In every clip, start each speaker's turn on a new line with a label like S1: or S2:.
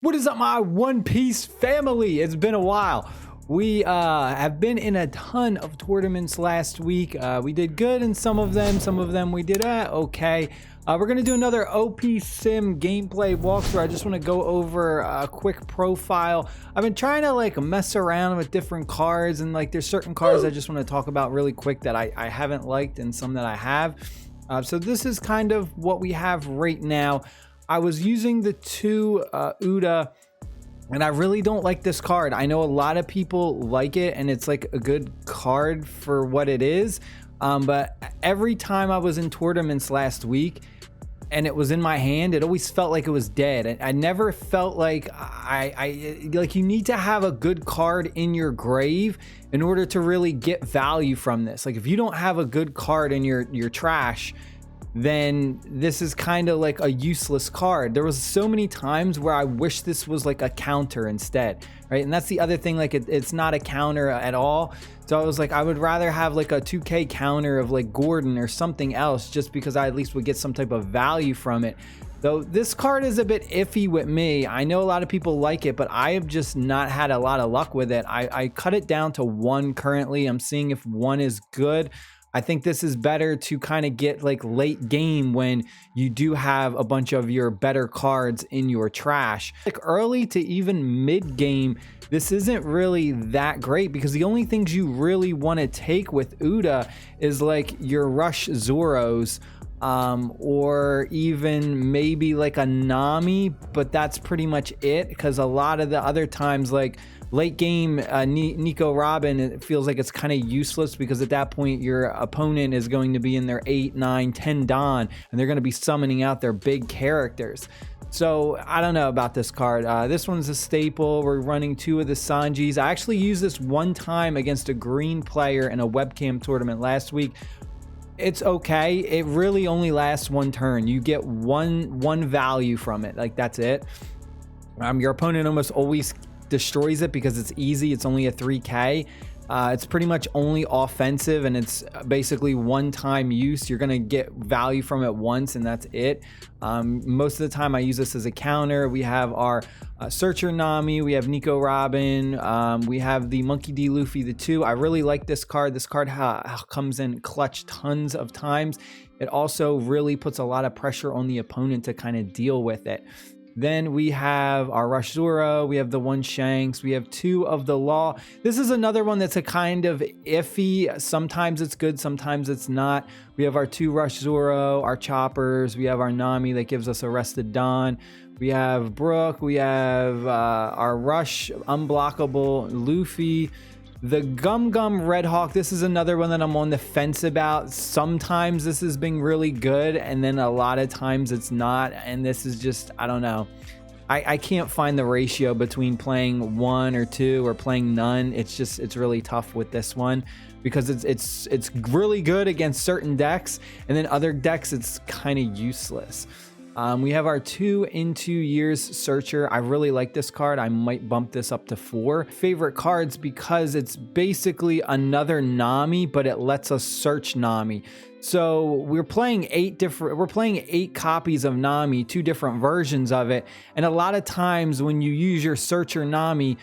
S1: What is up, my One Piece family? It's been a while. We have been in a ton of tournaments last week. We did good in some of them we did okay. We're gonna do another OPSIM gameplay walkthrough. I just want to go over a quick profile. I've been trying to like mess around with different cards, and like there's certain cards I just want to talk about really quick that I haven't liked and some that I have. So this is kind of what we have right now. I was using the two Uda, and I really don't like this card. I know a lot of people like it, and it's like a good card for what it is. But every time I was in tournaments last week and it was in my hand, it always felt like it was dead. I never felt like like you need to have a good card in your grave in order to really get value from this. Like if you don't have a good card in your trash, then this is kind of like a useless card. There was so many times where I wish this was like a counter instead, right? And that's the other thing, like it's not a counter at all. So I was like, I would rather have like a 2K counter of like Gordon or something else, just because I at least would get some type of value from it. Though this card is a bit iffy with me. I know a lot of people like it, but I have just not had a lot of luck with it. I cut it down to 1 currently. I'm seeing if 1 is good. I think this is better to kind of get like late game when you do have a bunch of your better cards in your trash. Like early to even mid game, this isn't really that great, because the only things you really want to take with Uda is like your Rush Zoros, or even maybe like a Nami, but that's pretty much it, because a lot of the other times, like late game Nico Robin, it feels like it's kind of useless, because at that point your opponent is going to be in their 8, 9, 10 Don, and they're going to be summoning out their big characters. So I don't know about this card. This one's a staple. We're running 2 of the Sanjis. I actually used this one time against a green player in a webcam tournament last week. It's okay. It really only lasts 1 turn. You get one value from it. Like that's it. Your opponent almost always destroys it because it's easy. It's only a 3K. It's pretty much only offensive, and it's basically one-time use. You're gonna get value from it once, and that's it. Most of the time I use this as a counter. We have our Searcher Nami, we have Nico Robin, we have the Monkey D Luffy, the 2. I really like this card. This card comes in clutch tons of times. It also really puts a lot of pressure on the opponent to kind of deal with it. Then we have our Rush Zoro, we have the 1 Shanks, we have 2 of the Law. This is another one that's a kind of iffy. Sometimes it's good, sometimes it's not. We have our 2 Rush Zoro, our Choppers, we have our Nami that gives us Arrested Dawn. We have Brook, we have our Rush Unblockable Luffy. The Gum Gum Red Hawk, this is another one that I'm on the fence about. Sometimes this has been really good, and then a lot of times it's not, and this is just, I don't know. I can't find the ratio between playing 1 or 2 or playing none. It's really tough with this one, because it's really good against certain decks, and then other decks it's kind of useless. We have our 2 in 2 years Searcher. I really like this card. I might bump this up to 4. Favorite cards because it's basically another Nami, but it lets us search Nami. So we're playing 8 copies of Nami, 2 different versions of it. And a lot of times when you use your Searcher Nami,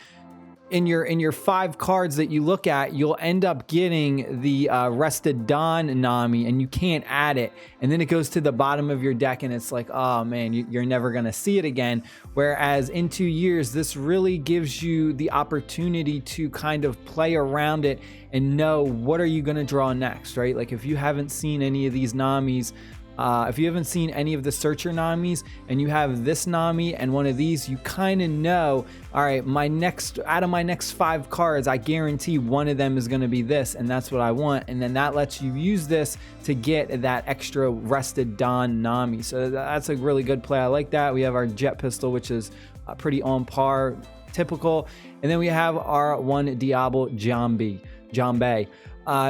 S1: in your 5 cards that you look at, you'll end up getting the Rested Dawn Nami, and you can't add it, and then it goes to the bottom of your deck, and it's like, oh man, you're never gonna see it again. Whereas in 2 years, this really gives you the opportunity to kind of play around it and know what are you gonna draw next, right? Like if you haven't seen any of these Namis, if you haven't seen any of the Searcher Namis, and you have this Nami and one of these, you kind of know, all right, out of my next 5 cards, I guarantee one of them is going to be this, and that's what I want. And then that lets you use this to get that extra Rested Dawn Nami. So that's a really good play. I like that. We have our Jet Pistol, which is pretty on par, typical. And then we have our 1 Diablo Jambe.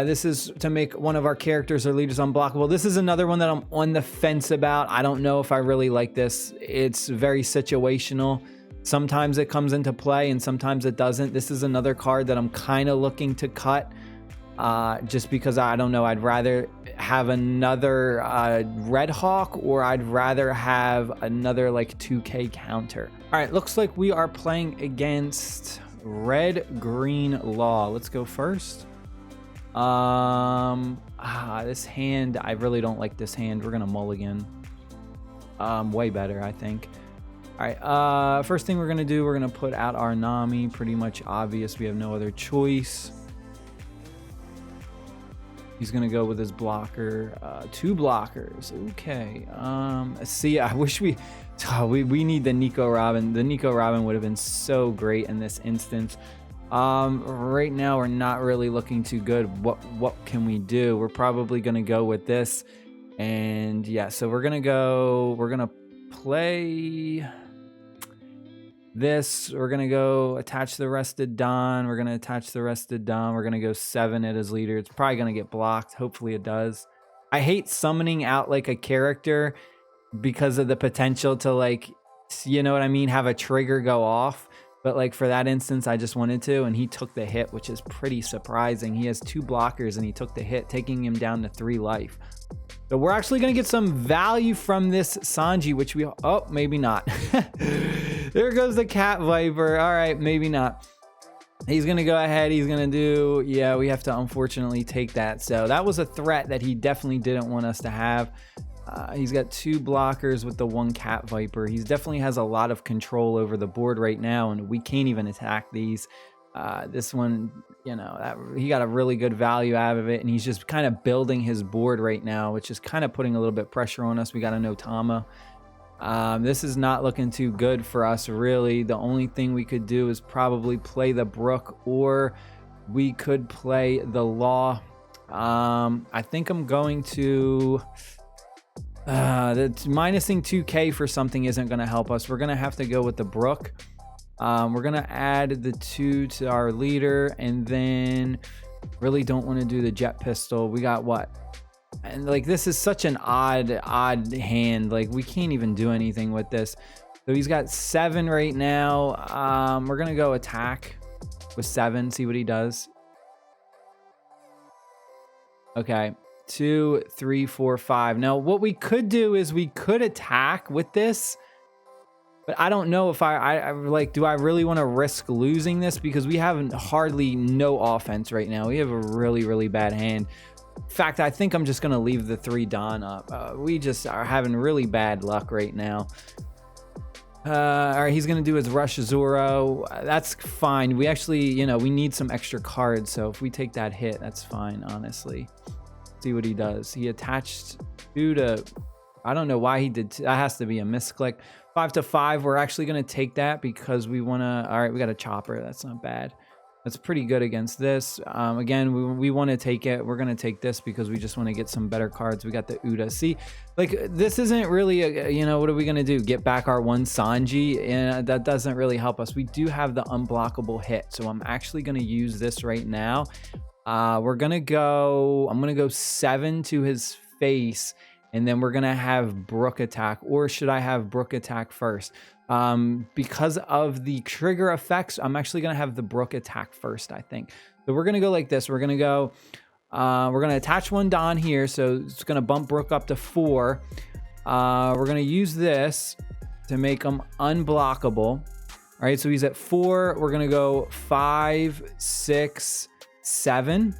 S1: This is to make one of our characters or leaders unblockable. This is another one that I'm on the fence about. I don't know if I really like this. It's very situational. Sometimes it comes into play and sometimes it doesn't. This is another card that I'm kind of looking to cut, just because I don't know. I'd rather have another Red Hawk, or I'd rather have another like 2K counter. All right, looks like we are playing against Red Green Law. Let's go first. This hand, I really don't like this hand. We're gonna mulligan. Way better, I think. All right, first thing we're gonna do, we're gonna put out our Nami. Pretty much obvious, we have no other choice. He's gonna go with his blocker, 2 blockers. Okay. See, I wish we need the Nico Robin. The Nico Robin would have been so great in this instance. Right now we're not really looking too good. What can we do? We're probably gonna go with this, and yeah. So we're gonna play this. We're gonna go attach the rested Don. We're gonna attach the rested Don. We're gonna go 7 at his leader. It's probably gonna get blocked. Hopefully it does. I hate summoning out like a character because of the potential to, like, you know what I mean, have a trigger go off. But like for that instance, I just wanted to, and he took the hit, which is pretty surprising. He has 2 blockers and he took the hit, taking him down to 3 life. So we're actually going to get some value from this Sanji, which we, oh, maybe not. There goes the Cat Viper. All right, maybe not. He's going to go ahead. He's going to do, yeah, we have to unfortunately take that. So that was a threat that he definitely didn't want us to have. He's got 2 blockers with the 1 Cat Viper. He definitely has a lot of control over the board right now, and we can't even attack these. This one, you know, he got a really good value out of it, and he's just kind of building his board right now, which is kind of putting a little bit pressure on us. We got a Notama. This is not looking too good for us, really. The only thing we could do is probably play the Brook, or we could play the Law. I think I'm going to... minusing 2k for something isn't going to help us. We're going to have to go with the Brook. We're going to add the 2 to our leader, and then really don't want to do the jet pistol. We got what? And like, this is such an odd hand. Like, we can't even do anything with this. So he's got 7 right now. We're going to go attack with 7, see what he does. Okay. 2, 3, 4, 5. Now, what we could do is we could attack with this, but I don't know if I like, do I really want to risk losing this? Because we have hardly no offense right now. We have a really bad hand. In fact, I think I'm just going to leave the 3 Don up. We just are having really bad luck right now. All right, he's going to do his Rush Zoro. That's fine. We actually, you know, we need some extra cards. So if we take that hit, that's fine, honestly. See what he does. He attached 2 to, I don't know why he did, that has to be a misclick. 5 to 5. We're actually going to take that because we want to, all right, we got a chopper. That's not bad. That's pretty good against this. Again, we want to take it. We're going to take this because we just want to get some better cards. We got the Uda. See, like, this isn't really a, you know, what are we going to do? Get back our 1 Sanji? And that doesn't really help us. We do have the unblockable hit. So I'm actually going to use this right now. I'm gonna go 7 to his face, and then we're gonna have Brook attack. Or should I have Brook attack first? Because of the trigger effects, I'm actually gonna have the Brook attack first, I think. So we're gonna go like this. We're gonna attach 1 Don here, so it's gonna bump Brook up to 4. We're gonna use this to make him unblockable. All right, so he's at 4. We're gonna go 5, 6, 7.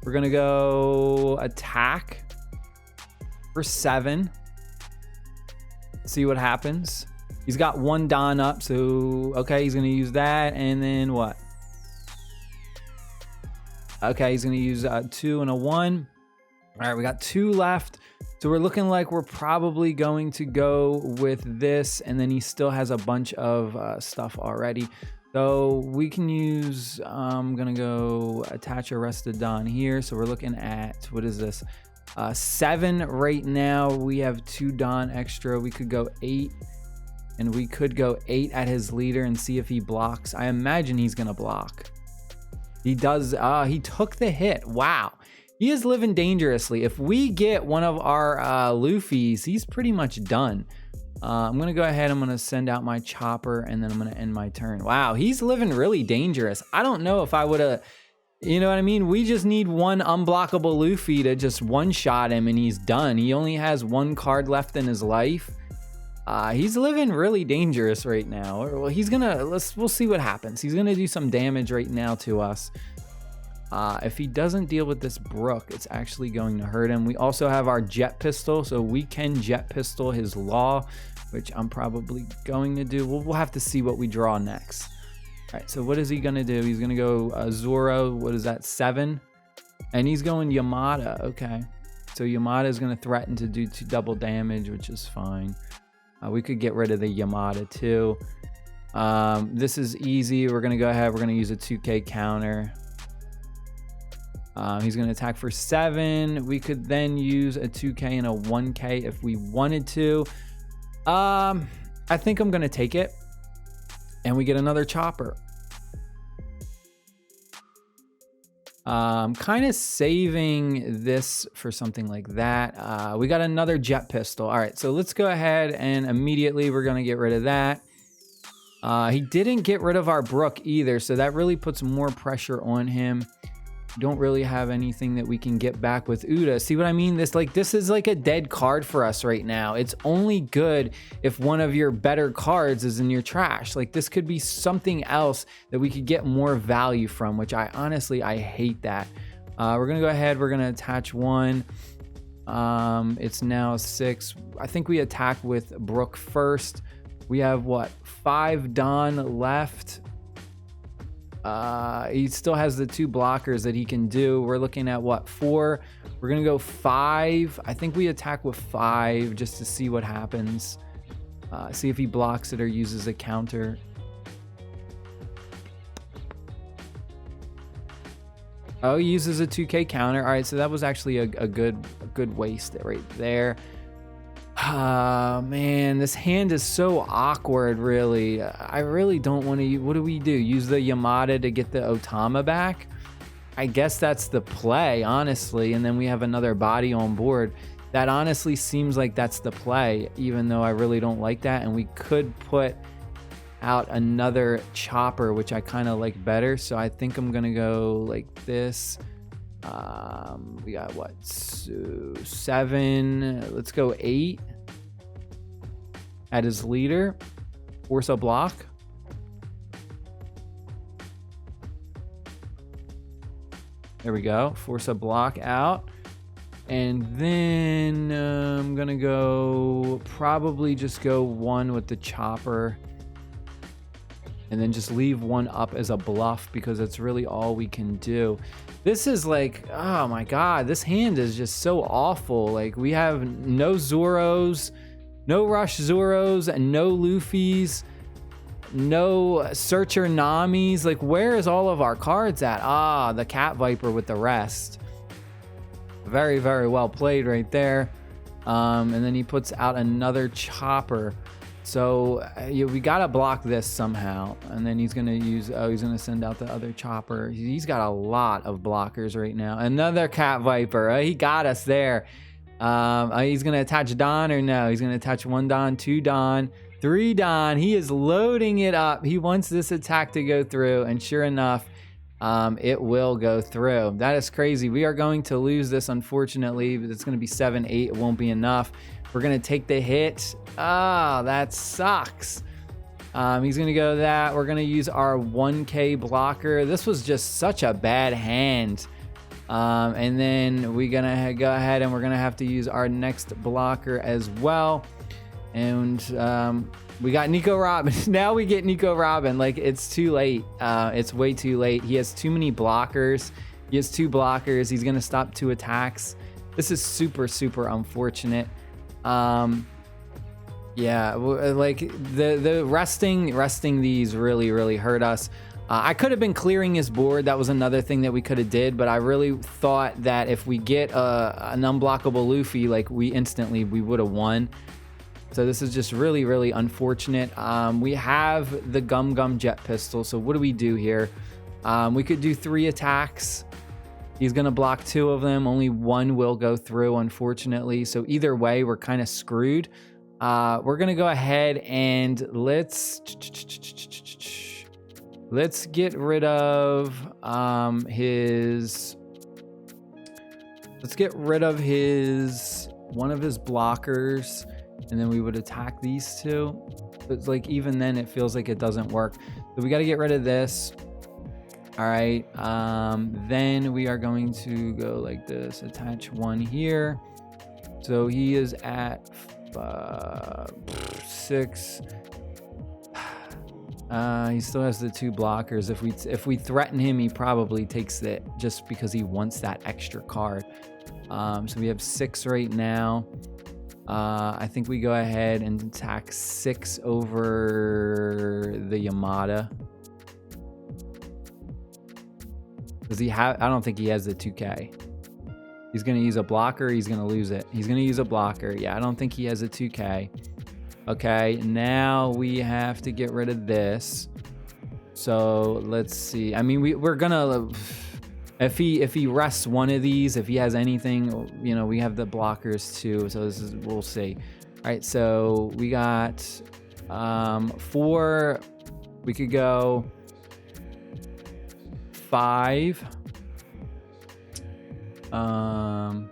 S1: We're gonna go attack for 7. See what happens. He's got 1 Don up, so okay, he's gonna use that, and then what? Okay, he's gonna use 2 and a 1. All right, we got 2 left. So we're looking like we're probably going to go with this, and then he still has a bunch of stuff already. So we can use, I'm gonna go attach Arrested Don here. So we're looking at, what is this? 7 right now. We have 2 Don extra. We could go 8, and we could go 8 at his leader and see if he blocks. I imagine he's gonna block. He does, he took the hit. Wow. He is living dangerously. If we get one of our Luffys, he's pretty much done. I'm going to go ahead. I'm going to send out my chopper, and then I'm going to end my turn. Wow, he's living really dangerous. I don't know if I would have, you know what I mean? We just need 1 unblockable Luffy to just one-shot him, and he's done. He only has 1 card left in his life. He's living really dangerous right now. Well, he's gonna, we'll see what happens. He's gonna do some damage right now to us. If he doesn't deal with this Brook, it's actually going to hurt him. We also have our jet pistol, so we can jet pistol his Law, which I'm probably going to do. We'll have to see what we draw next. All right, so what is he gonna do? He's gonna go Zoro, what is that, 7? And he's going Yamada, okay. So Yamada is gonna threaten to do 2 double damage, which is fine. We could get rid of the Yamada too. This is easy. We're gonna go ahead, we're gonna use a 2K counter. He's going to attack for 7. We could then use a 2K and a 1K if we wanted to. I think I'm going to take it. And we get another chopper. Kind of saving this for something like that. We got another jet pistol. All right, so let's go ahead and immediately we're going to get rid of that. He didn't get rid of our Brook either, so that really puts more pressure on him. Don't really have anything that we can get back with Uda. See what I mean? This is like a dead card for us right now. It's only good if one of your better cards is in your trash. Like this could be something else that we could get more value from, which I hate that. We're gonna go ahead, we're gonna attach 1. It's now 6. I think we attack with Brook first. We have what, 5 Don left. He still has the 2 blockers that he can do. We're looking at what, 4? We're gonna go 5. I think we attack with 5 just to see what happens. See if he blocks it or uses a counter. Oh, he uses a 2K counter. All right, so that was actually a good waste right there. Man, this hand is so awkward, really. I really don't want to. What do we do? Use the Yamada to get the Otama back? I guess that's the play, honestly. And then we have another body on board. That honestly seems like that's the play, even though I really don't like that. And we could put out another chopper, which I kind of like better. So I think I'm going to go like this. We got what, so 7, let's go 8 at his leader, force a block. There we go, force a block out. And then I'm gonna go, probably just go 1 with the chopper and then just leave 1 up as a bluff because that's really all we can do. This is like, oh my God, this hand is just so awful. Like we have no Zoros, no Rush Zoros, and no Luffys, no Searcher Namis. Like where is all of our cards at? The Cat Viper with the rest. Very, very well played right there. And then he puts out another chopper. So we gotta block this somehow, and then he's gonna use, he's gonna send out the other chopper. He's got a lot of blockers right now. Another Cat Viper, he got us there. He's gonna attach Don or no? He's gonna attach 1 Don, 2 Don, 3 Don. He is loading it up. He wants this attack to go through, and sure enough, it will go through. That is crazy. We are going to lose this, unfortunately, but it's gonna be 7-8. It won't be enough. We're gonna take the hit. That sucks. He's gonna go that. We're gonna use our 1K blocker. This was just such a bad hand. And then we're gonna go ahead and we're gonna have to use our next blocker as well. And we got Nico Robin. Now we get Nico Robin. Like it's too late. It's way too late. He has too many blockers. He has 2 blockers. He's gonna stop 2 attacks. This is super, super unfortunate. Yeah, like the resting these really hurt us. I could have been clearing his board. That was another thing that we could have did, but I really thought that if we get an unblockable Luffy, like we would have won. So this is just really unfortunate. We have the Gum Jet Pistol. So what do we do here? We could do 3 attacks. He's going to block 2 of them. Only 1 will go through, unfortunately. So either way, we're kind of screwed. We're going to go ahead and let's get rid of one of his blockers. and then we would attack these two. It's like even then it feels like it doesn't work. So we got to get rid of this. All right, then we are going to go like this, attach one here. So he is at 6. He still has the 2 blockers. If we threaten him, he probably takes it just because he wants that extra card. So we have 6 right now. I think we go ahead and attack 6 over the Yamada. Does he have? I don't think he has the 2K. He's gonna use a blocker. He's gonna lose it. He's gonna use a blocker. Yeah, I don't think he has a 2K. Okay, now we have to get rid of this. So let's see. I mean, we're gonna. If he rests one of these, if he has anything, you know, we have the blockers too. So this is, we'll see. All right, so we got 4. We could go 5. The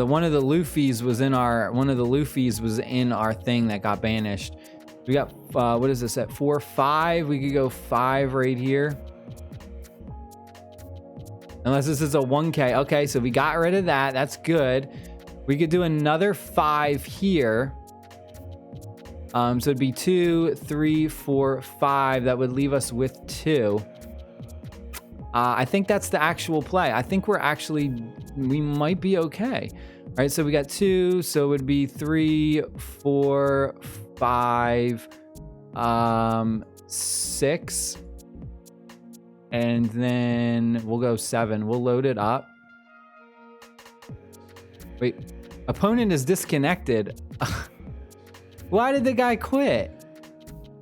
S1: one of the Luffy's was in our thing that got banished. We got what is this at 4, 5? We could go 5 right here. Unless this is a 1K. Okay, so we got rid of that. That's good. We could do another 5 here. So it'd be 2, 3, 4, 5. That would leave us with 2. I think that's the actual play. I think we might be okay. All right, so we got 2. So it would be 3, 4, 5, 6. And then we'll go 7. We'll load it up. Wait, opponent is disconnected. Why did the guy quit?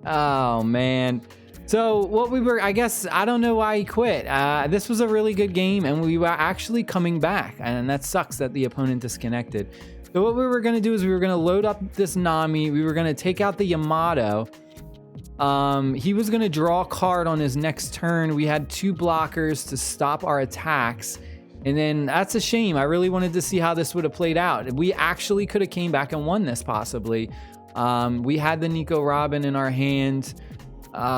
S1: Oh, man. So what I guess, I don't know why he quit. This was a really good game, and we were actually coming back, and that sucks that the opponent disconnected. So what we were going to do is we were going to load up this Nami. We were going to take out the Yamato. He was going to draw a card on his next turn. We had 2 blockers to stop our attacks. And then that's a shame. I really wanted to see how this would have played out. We actually could have came back and won this possibly. We had the Nico Robin in our hand,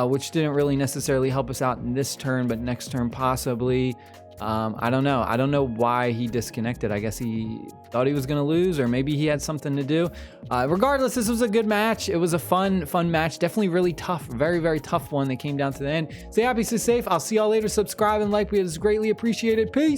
S1: which didn't really necessarily help us out in this turn, but next turn possibly. I don't know. I don't know why he disconnected. I guess he thought he was going to lose, or maybe he had something to do. Regardless, this was a good match. It was a fun match. Definitely really tough. Very, very tough one that came down to the end. Stay happy, stay safe. I'll see y'all later. Subscribe and like. It is greatly appreciated. Peace.